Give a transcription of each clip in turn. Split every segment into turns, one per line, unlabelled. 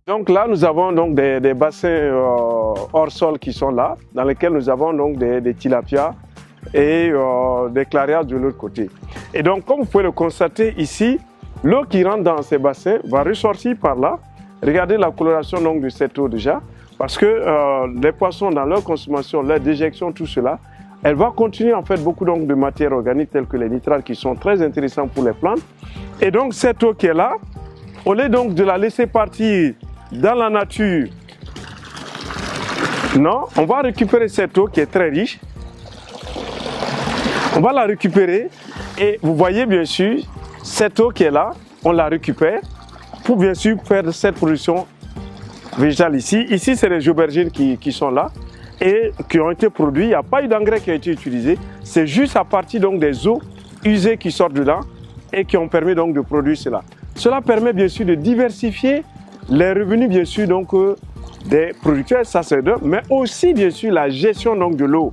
Donc là, nous avons donc des bassins hors sol qui sont là, dans lesquels nous avons donc des tilapias et des clarias de l'autre côté. Et donc, comme vous pouvez le constater ici, l'eau qui rentre dans ces bassins va ressortir par là. Regardez la coloration donc de cette eau déjà, parce que les poissons dans leur consommation, leur déjection, tout cela, elle va continuer en fait beaucoup donc de matières organiques telles que les nitrates qui sont très intéressants pour les plantes. Et donc cette eau qui est là, au lieu donc de la laisser partir dans la nature, non, on va récupérer cette eau qui est très riche. On va la récupérer et vous voyez bien sûr cette eau qui est là, on la récupère pour bien sûr faire cette production végétale ici. Ici c'est les aubergines qui sont là et qui ont été produits. Il n'y a pas eu d'engrais qui a été utilisé. C'est juste à partir donc des eaux usées qui sortent de là et qui ont permis donc de produire cela. Cela permet bien sûr de diversifier les revenus bien sûr donc des producteurs, ça c'est deux, mais aussi bien sûr la gestion donc de l'eau.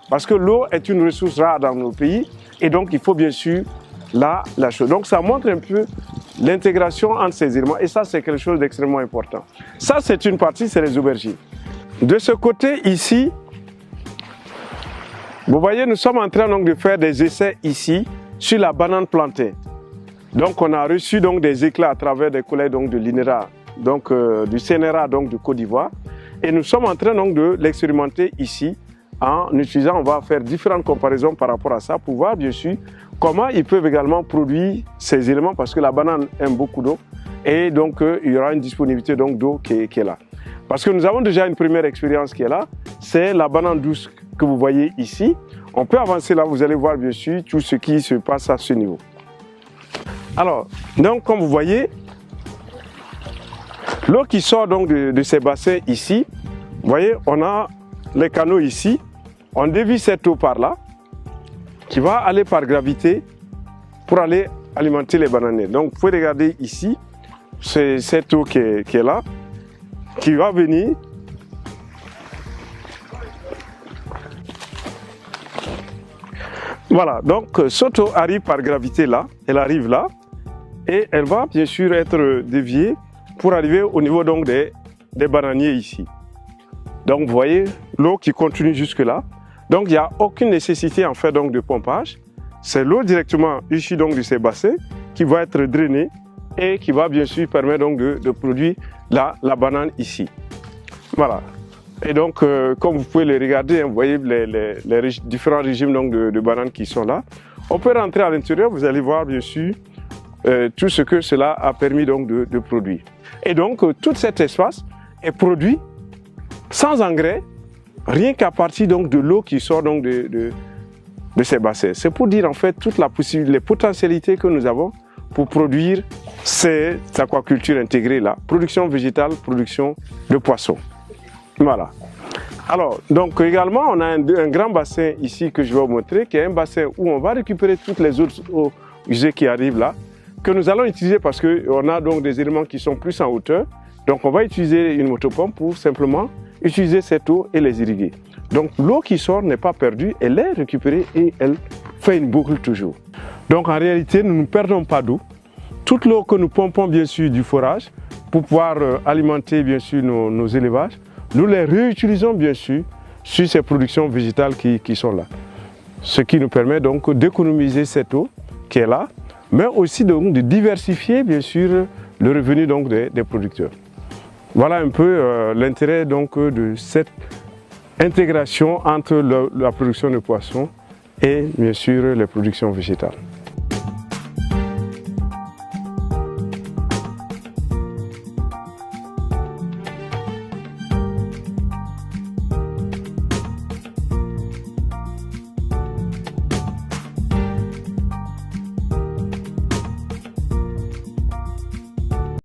Parce que l'eau est une ressource rare dans nos pays et donc il faut bien sûr la chose. Donc ça montre un peu l'intégration entre ces éléments et ça c'est quelque chose d'extrêmement important. Ça c'est une partie, c'est les aubergines. De ce côté ici, vous voyez nous sommes en train donc de faire des essais ici sur la banane plantée. Donc on a reçu donc des éclats à travers des collègues donc de l'INERA, donc du CNRA donc de Côte d'Ivoire et nous sommes en train donc de l'expérimenter ici en utilisant, on va faire différentes comparaisons par rapport à ça pour voir bien sûr comment ils peuvent également produire ces éléments parce que la banane aime beaucoup d'eau et donc il y aura une disponibilité donc d'eau qui est là. Parce que nous avons déjà une première expérience qui est là, c'est la banane douce que vous voyez ici. On peut avancer là, vous allez voir bien sûr tout ce qui se passe à ce niveau. Alors, donc comme vous voyez, l'eau qui sort donc de ces bassins ici, vous voyez, on a les canaux ici, on dévie cette eau par là, qui va aller par gravité pour aller alimenter les bananiers. Donc vous pouvez regarder ici, c'est cette eau qui est là, qui va venir voilà, donc cette eau arrive par gravité là, elle arrive là, et elle va bien sûr être déviée pour arriver au niveau donc des bananiers ici. Donc vous voyez l'eau qui continue jusque là. Donc il n'y a aucune nécessité en fait donc de pompage. C'est l'eau directement issue donc de ces bassins qui va être drainée et qui va bien sûr permettre donc de produire la banane ici. Voilà. Et donc comme vous pouvez les regarder, hein, vous voyez les différents régimes donc de bananes qui sont là. On peut rentrer à l'intérieur, vous allez voir bien sûr tout ce que cela a permis donc de produire. Et donc tout cet espace est produit sans engrais, rien qu'à partir donc de l'eau qui sort donc de ces bassins. C'est pour dire en fait toute les potentialités que nous avons pour produire ces aquacultures intégrées là, production végétale, production de poissons. Voilà. Alors, donc également, on a un grand bassin ici que je vais vous montrer, qui est un bassin où on va récupérer toutes les autres eaux usées qui arrivent là, que nous allons utiliser parce qu'on a donc des éléments qui sont plus en hauteur. Donc on va utiliser une motopompe pour simplement utiliser cette eau et les irriguer. Donc l'eau qui sort n'est pas perdue, elle est récupérée et elle fait une boucle toujours. Donc en réalité, nous ne perdons pas d'eau. Toute l'eau que nous pompons bien sûr du forage pour pouvoir alimenter bien sûr nos élevages, nous les réutilisons bien sûr sur ces productions végétales qui sont là. Ce qui nous permet donc d'économiser cette eau qui est là, mais aussi donc de diversifier bien sûr le revenu donc des producteurs. Voilà un peu l'intérêt donc de cette intégration entre la production de poissons et bien sûr les productions végétales.